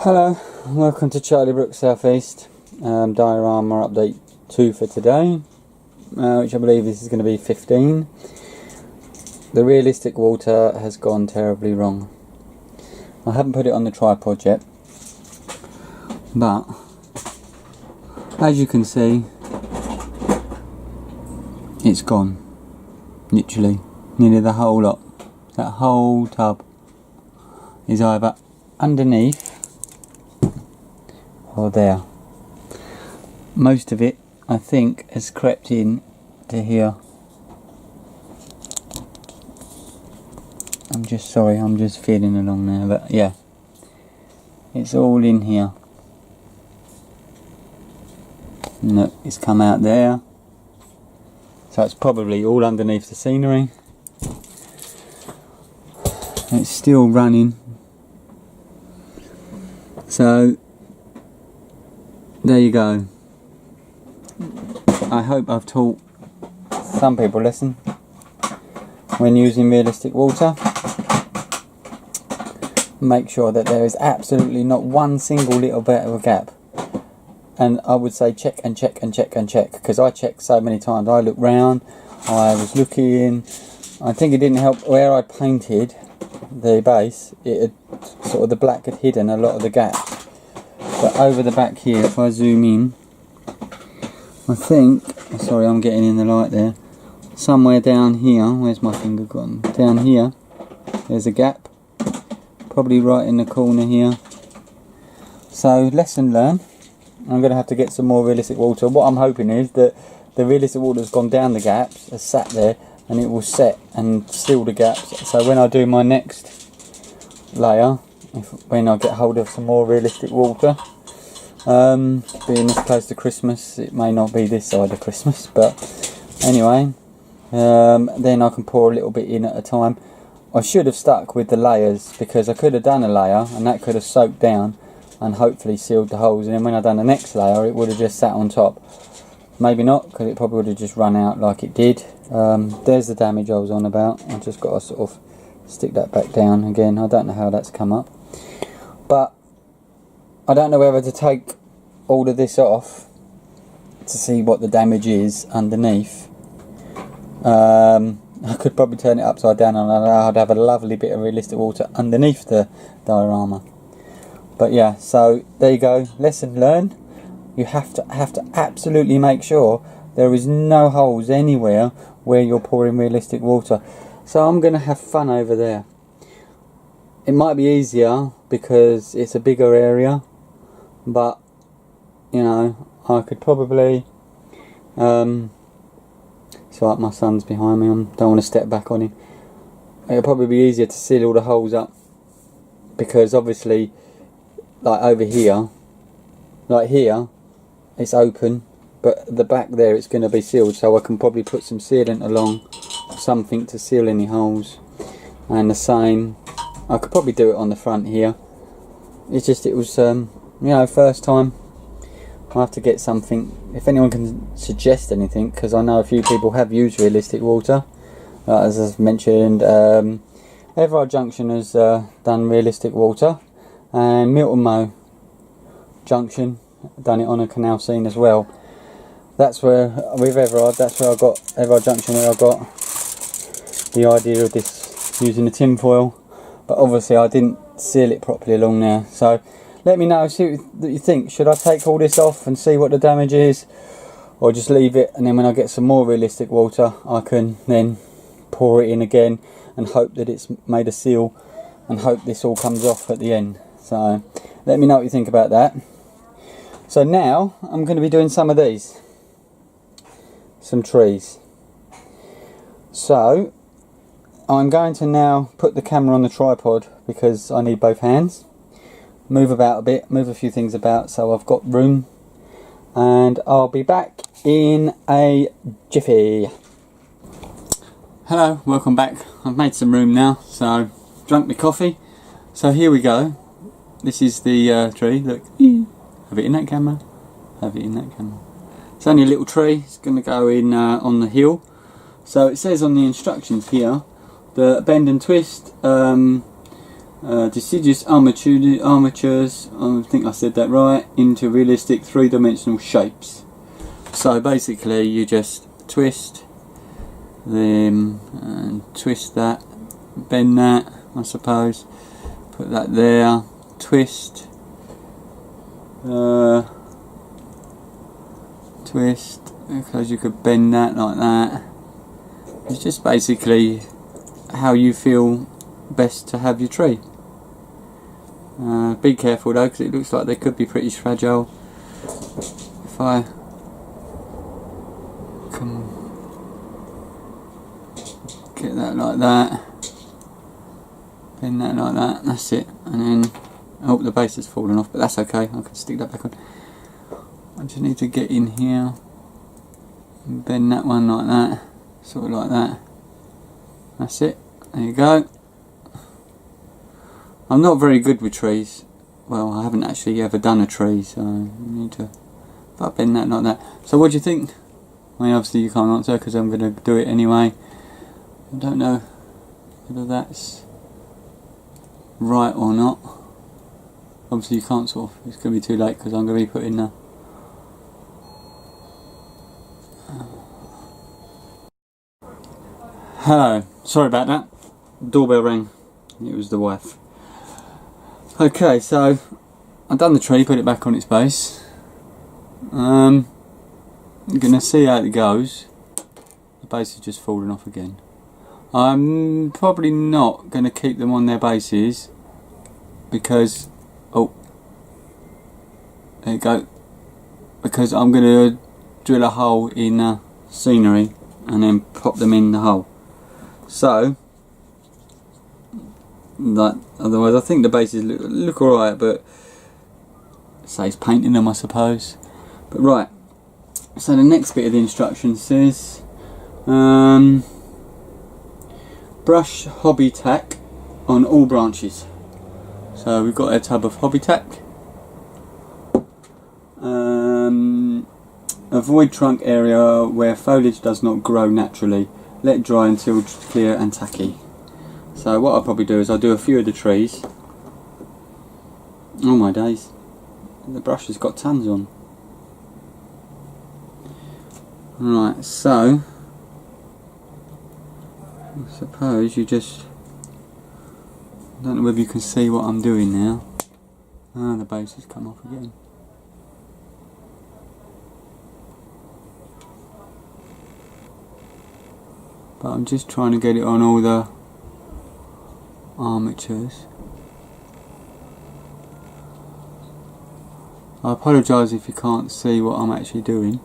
Hello, welcome to Charlie Brook Southeast Diorama update 2 for today, which I believe this is going to be 15. The realistic water has gone terribly wrong. I haven't put it on the tripod yet, but as you can see, it's gone. Literally, nearly the whole lot. That whole tub is either underneath or there. Most of it, I think, has crept in to here. I'm just feeling along there, but yeah, it's all in here. No, it's come out there, so it's probably all underneath the scenery. It's still running, so there you go. I hope I've taught some people a lesson when using realistic water. Make sure that there is absolutely not one single little bit of a gap, and I would say check and check and check and check, because I checked so many times. I looked round, I was looking. I think it didn't help where I painted the base, it had sort of, the black had hidden a lot of the gaps. But over the back here, if I zoom in, I think, sorry, I'm getting in the light there, somewhere down here, where's my finger gone? Down here, there's a gap, probably right in the corner here. So, lesson learned. I'm going to have to get some more realistic water. What I'm hoping is that the realistic water has gone down the gaps, has sat there, and it will set and seal the gaps. So when I do my next layer, when I get hold of some more realistic water, being this close to Christmas, it may not be this side of Christmas, but anyway, then I can pour a little bit in at a time. I should have stuck with the layers, because I could have done a layer and that could have soaked down and hopefully sealed the holes, and then when I done the next layer it would have just sat on top. Maybe not, because it probably would have just run out like it did. There's the damage I was on about. I just got to sort of stick that back down again. I don't know how that's come up, but I don't know whether to take all of this off to see what the damage is underneath. I could probably turn it upside down and I'd have a lovely bit of realistic water underneath the diorama. But yeah, so there you go, lesson learned. You have to absolutely make sure there is no holes anywhere where you're pouring realistic water. So I'm going to have fun over there. It might be easier because it's a bigger area, but you know, I could probably so like my son's behind me, I don't want to step back on him. It'll probably be easier to seal all the holes up, because obviously like over here, like here, it's open, but the back there it's going to be sealed, so I can probably put some sealant along, something to seal any holes. And the same, I could probably do it on the front here. It's just, it was you know, first time. I'll have to get something, if anyone can suggest anything, because I know a few people have used realistic water, as I've mentioned. Everard Junction has done realistic water, and Milton Mow Junction done it on a canal scene as well. That's where, with Everard, that's where I got, Everard Junction, where I got the idea of this, using the tin foil, but obviously I didn't seal it properly along there. So let me know, see what you think. Should I take all this off and see what the damage is, or just leave it, and then when I get some more realistic water I can then pour it in again and hope that it's made a seal, and hope this all comes off at the end. So let me know what you think about that. So now I'm going to be doing some of these, some trees. So I'm going to now put the camera on the tripod, because I need both hands, move about a bit, move a few things about, so I've got room, and I'll be back in a jiffy. Hello, welcome back. I've made some room now, so drunk my coffee. So here we go. This is the tree, look. Have it in that camera. Have it in that camera. It's only a little tree. It's going to go in on the hill. So it says on the instructions here that bend and twist deciduous armatures, I think I said that right, into realistic three-dimensional shapes. So basically you just twist them and twist that, bend that, I suppose, put that there, twist, twist, because you could bend that like that. It's just basically how you feel best to have your tree. Be careful though, because it looks like they could be pretty fragile. If I can get that like that, bend that like that, that's it, and then, oh, the base has fallen off, but that's okay, I can stick that back on. I just need to get in here and bend that one like that, sort of like that, that's it, there you go. I'm not very good with trees. Well, I haven't actually ever done a tree, so I need to, if I bend that like that. So what do you think? I mean, obviously you can't answer because I'm going to do it anyway. I don't know whether that's right or not. Obviously you can't sort of, it's going to be too late because I'm going to be putting the hello, sorry about that. Doorbell rang. It was the wife. Okay, so I've done the tree, put it back on its base. You're going to see how it goes. The base has just fallen off again. I'm probably not going to keep them on their bases because, oh, there you go, because I'm going to drill a hole in the scenery and then pop them in the hole. So that, otherwise I think the bases look alright, but saves painting them, I suppose. But right, so the next bit of the instructions says brush hobby tack on all branches. So we've got a tub of hobby tack. Avoid trunk area where foliage does not grow naturally. Let dry until clear and tacky. So what I'll probably do is I'll do a few of the trees. Oh my days, the brush has got tons on. Right, so I suppose you just, I don't know whether you can see what I'm doing now. Ah, the base has come off again. But I'm just trying to get it on all the armatures. I apologise if you can't see what I'm actually doing.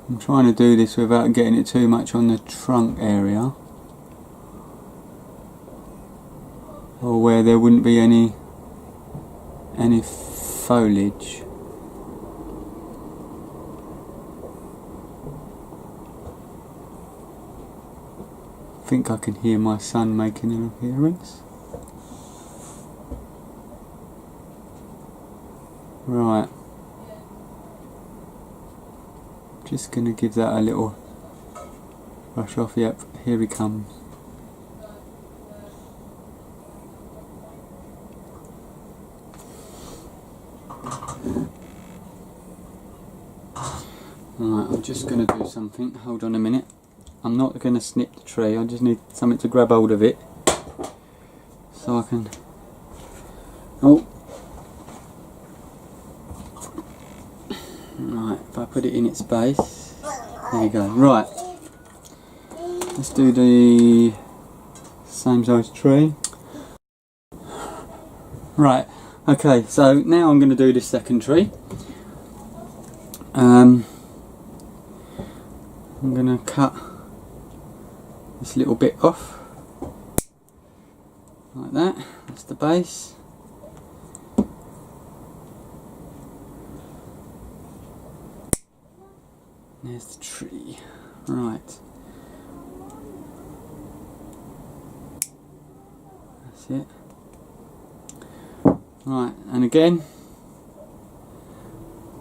I'm trying to do this without getting it too much on the trunk area, or where there wouldn't be any foliage. I think I can hear my son making an appearance. Right. Just going to give that a little brush off. Yep, here he comes. Right, I'm just going to do something. Hold on a minute. I'm not going to snip the tree, I just need something to grab hold of it so I can, oh, right, if I put it in its base, there you go. Right, let's do the same size tree. Right, okay, so now I'm going to do this second tree. I'm going to cut this little bit off like that. That's the base. There's the tree. Right, that's it. Right, and again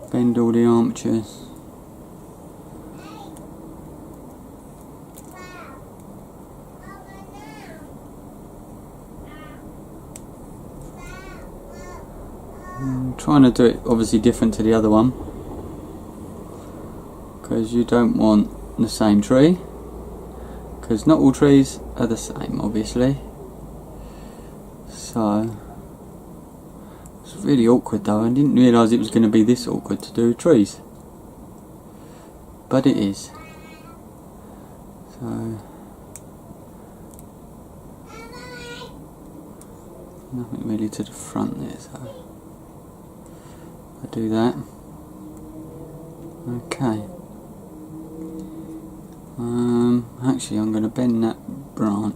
bend all the armatures. I'm trying to do it obviously different to the other one, because you don't want the same tree, because not all trees are the same obviously. So it's really awkward though. I didn't realise it was going to be this awkward to do trees, but it is. So nothing really to the front there, so I do that. Okay. Actually I'm going to bend that branch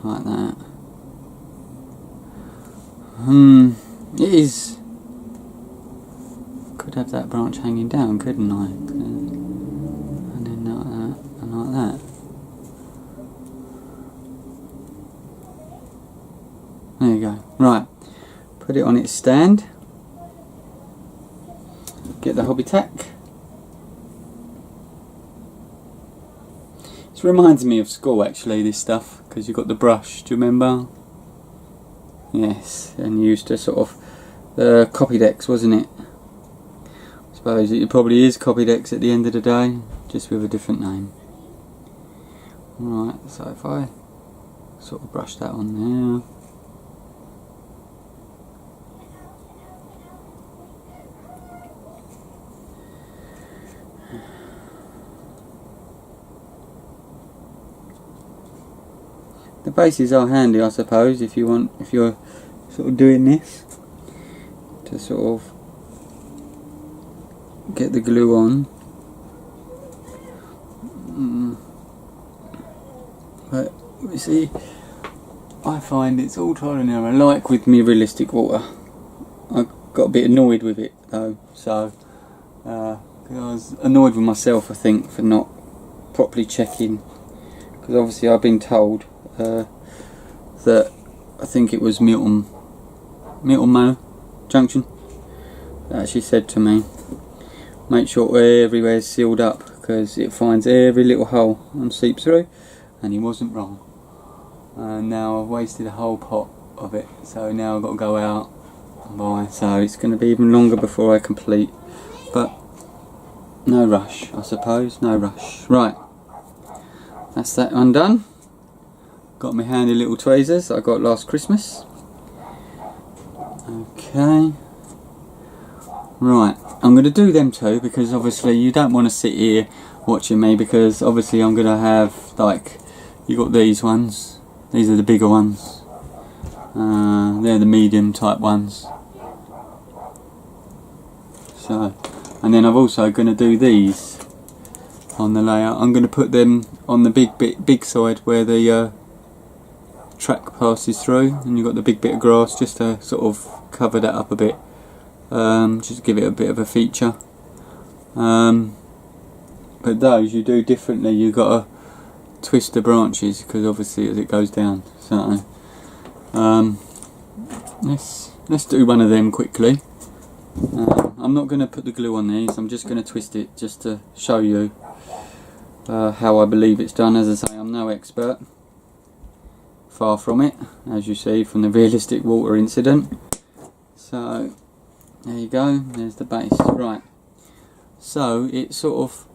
like that. It is. Could have that branch hanging down, couldn't I? And then like that, and like that. There you go. Right. Put it on its stand. Get the hobby tack. This reminds me of school actually, this stuff, because you've got the brush, do you remember? Yes, and you used to sort of copy decks, wasn't it? I suppose it probably is copy decks at the end of the day, just with a different name. Right, so if I sort of brush that on there. The bases are handy, I suppose, if you're sort of doing this to sort of get the glue on. But you see, I find it's all trial and error. Like with me realistic water, I got a bit annoyed with it though. So I was annoyed with myself, I think, for not properly checking, because obviously I've been told that I think it was Milton Manor Junction that actually said to me, make sure everywhere's sealed up, because it finds every little hole and seeps through, and he wasn't wrong. And now I've wasted a whole pot of it, so now I've got to go out and buy, so it's going to be even longer before I complete, but no rush, I suppose, no rush. Right, that's that one done. Got my handy little tweezers I got last Christmas. Okay. Right, I'm going to do them too, because obviously you don't want to sit here watching me, because obviously I'm going to have, like, you got these ones. These are the bigger ones. They're the medium type ones. So, and then I'm also going to do these on the layout. I'm going to put them on the big side where the track passes through, and you've got the big bit of grass, just to sort of cover that up a bit, just give it a bit of a feature. But those you do differently. You've got to twist the branches, because obviously as it goes down. So let's do one of them quickly. I'm not going to put the glue on these, I'm just going to twist it just to show you how I believe it's done. As I say, I'm no expert. Far from it, as you see from the realistic water incident. So there you go, there's the base. Right, so it sort of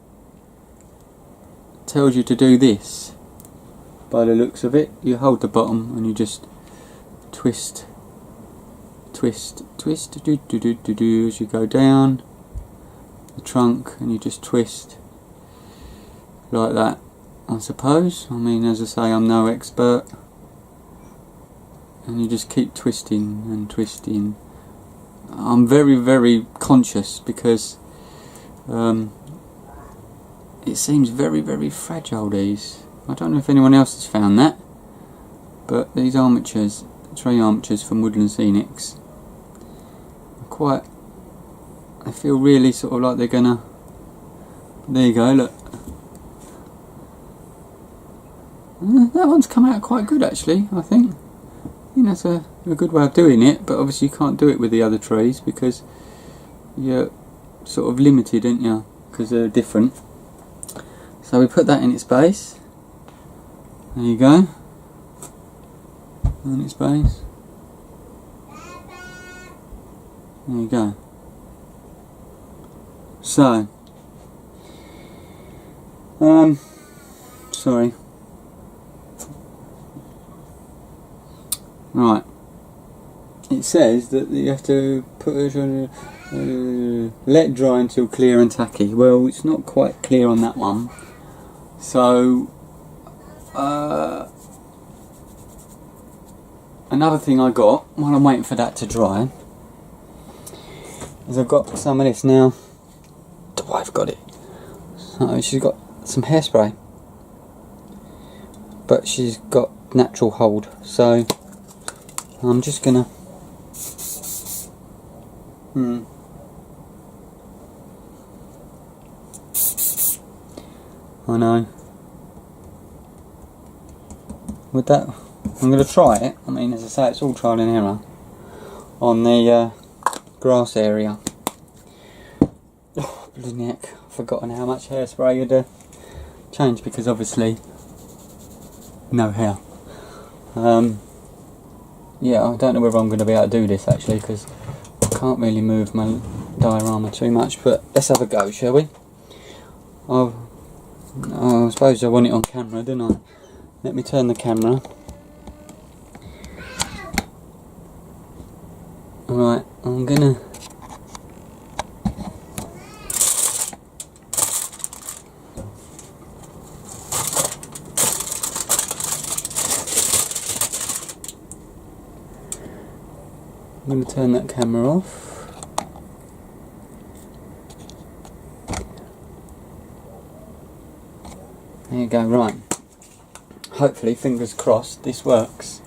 tells you to do this by the looks of it. You hold the bottom and you just twist, twist, twist, do do do do do, as you go down the trunk, and you just twist like that, I suppose. I mean, as I say, I'm no expert. And you just keep twisting and twisting. I'm very, very conscious, because it seems very, very fragile, these. I don't know if anyone else has found that, but these armatures, tray armatures from Woodland Scenics, are I feel really sort of like they're gonna, there you go, look. That one's come out quite good actually, I think. I think that's a good way of doing it, but obviously you can't do it with the other trees, because you're sort of limited, aren't you, because they're different. So we put that in its base. There you go. In its base. There you go. So, sorry. Right. It says that you have to put it on, let dry until clear and tacky. Well, it's not quite clear on that one. So, another thing I got while I'm waiting for that to dry is I've got some of this now. The wife got it. So she's got some hairspray, but she's got natural hold. So I'm just gonna. I know. With that, I'm going to try it. I mean, as I say, it's all trial and error on the grass area. Oh, bloody heck! I've forgotten how much hairspray you'd change because obviously no hair. Yeah, I don't know whether I'm going to be able to do this actually because I can't really move my diorama too much. But let's have a go, shall we? I suppose I want it on camera, don't I? Let me turn the camera. Alright, I'm gonna turn that camera off. There you go, right. Hopefully, fingers crossed, this works.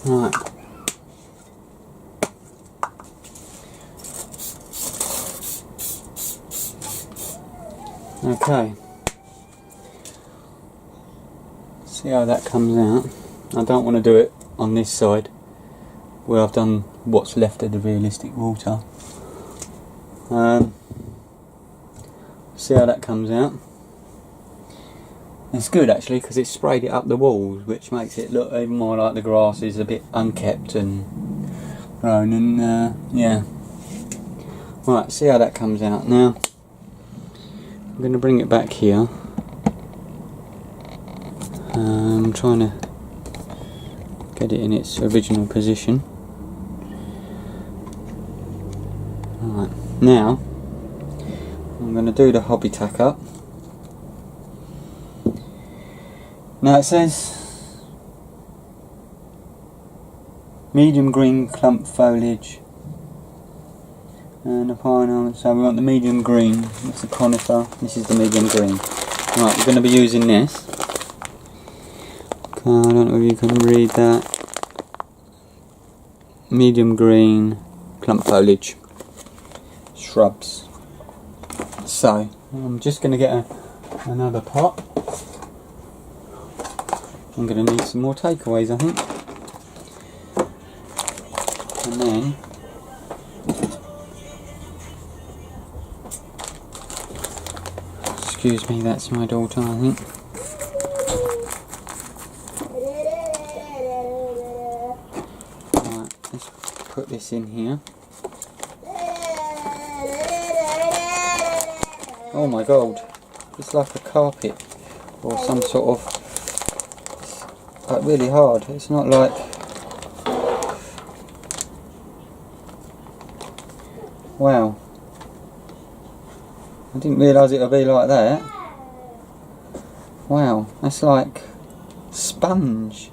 Right. Okay. See how that comes out. I don't want to do it on this side where I've done what's left of the realistic water. See how that comes out. It's good actually because it's sprayed it up the walls, which makes it look even more like the grass is a bit unkept and grown, and yeah. Right, see how that comes out. Now I'm going to bring it back here. I'm trying to get it in its original position. Right, now I'm going to do the hobby tack up. Now it says medium green clump foliage and a pine almond, so we want the medium green. That's the conifer, this is the medium green. Right, we're going to be using this. Okay, I don't know if you can read that. Medium green clump foliage shrubs. So I'm just going to get another pot. I'm going to need some more takeaways, I think. And then excuse me, that's my daughter, I think. Right, let's put this in here. Oh my god, it's like a carpet or some sort of, like really hard. It's not like, wow, I didn't realise it would be like that. Wow, that's like sponge.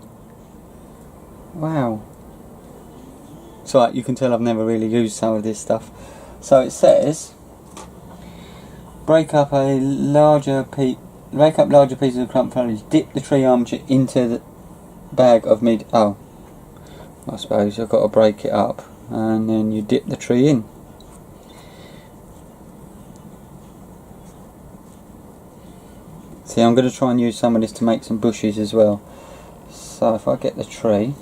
Wow. It's like, you can tell I've never really used some of this stuff. So it says break up larger pieces of clump foliage, dip the tree armature into the bag of I suppose I've got to break it up and then you dip the tree in. See, I'm going to try and use some of this to make some bushes as well. So if I get the tree,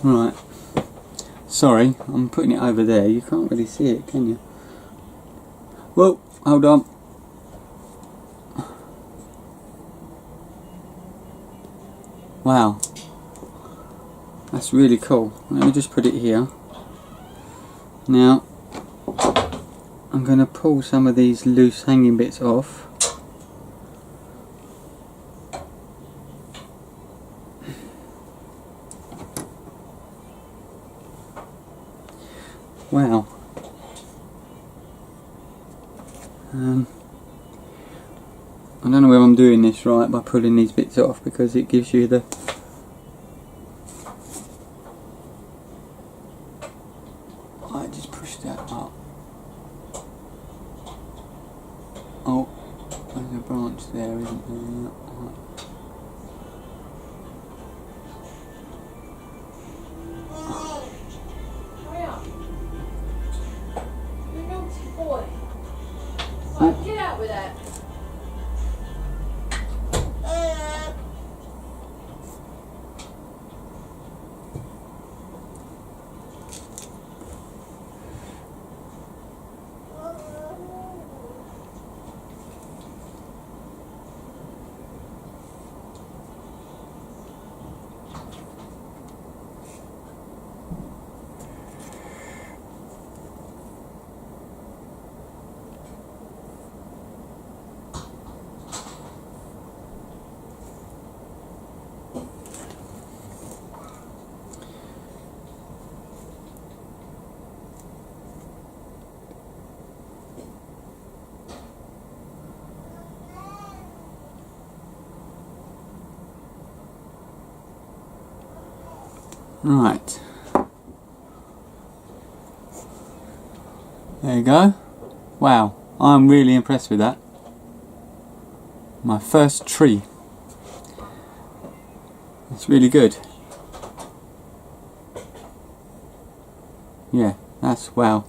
right, sorry, I'm putting it over there, you can't really see it, can you? Well, hold on. Wow, that's really cool. Let me just put it here. Now, I'm going to pull some of these loose hanging bits off. Wow. I don't know whether I'm doing this right by pulling these bits off, because it gives you the I just pushed that up. Oh, there's a branch there, isn't there? Hurry up. You naughty boy. Right, get out with that. Right, there you go. Wow, I'm really impressed with that. My first tree. It's really good. Yeah, that's wow.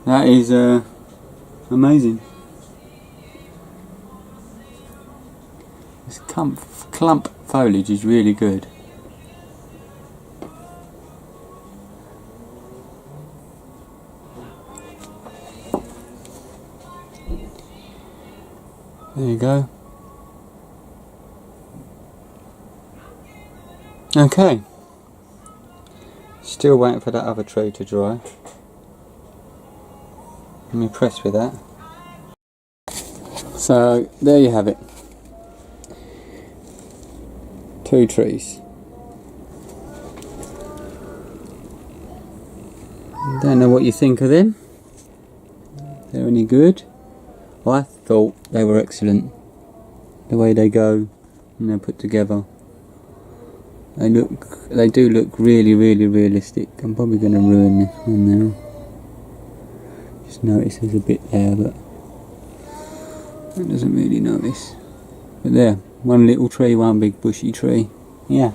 That is amazing. This clump foliage is really good. There you go. Okay. Still waiting for that other tree to dry. I'm impressed with that. So there you have it. 2 trees. Don't know what you think of them. They're any good? I thought they were excellent. The way they go and they're put together. They do look really, really realistic. I'm probably going to ruin this one now. Just notice there's a bit there, but it doesn't really notice. But there, one little tree, one big bushy tree. Yeah,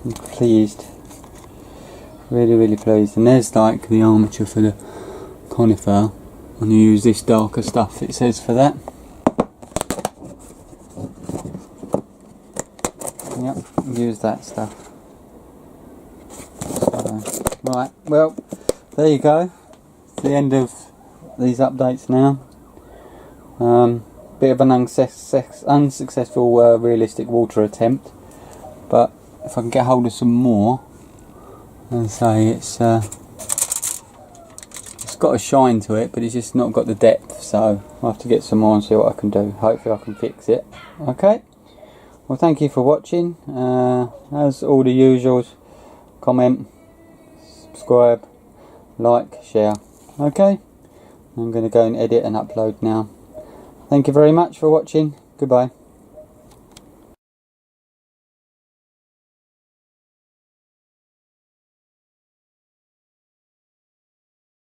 I'm pleased. Really, really pleased. And there's like the armature for the conifer. And you use this darker stuff, it says, for that. Yep, use that stuff. So, right, well, there you go. It's the end of these updates now. Bit of an unsuccessful realistic water attempt, but if I can get hold of some more, and say it's got a shine to it, but it's just not got the depth, so I'll have to get some more and see what I can do. Hopefully I can fix it. Okay, well, thank you for watching. As all the usuals, comment, subscribe, like, share. Okay, I'm going to go and edit and upload now. Thank you very much for watching. Goodbye.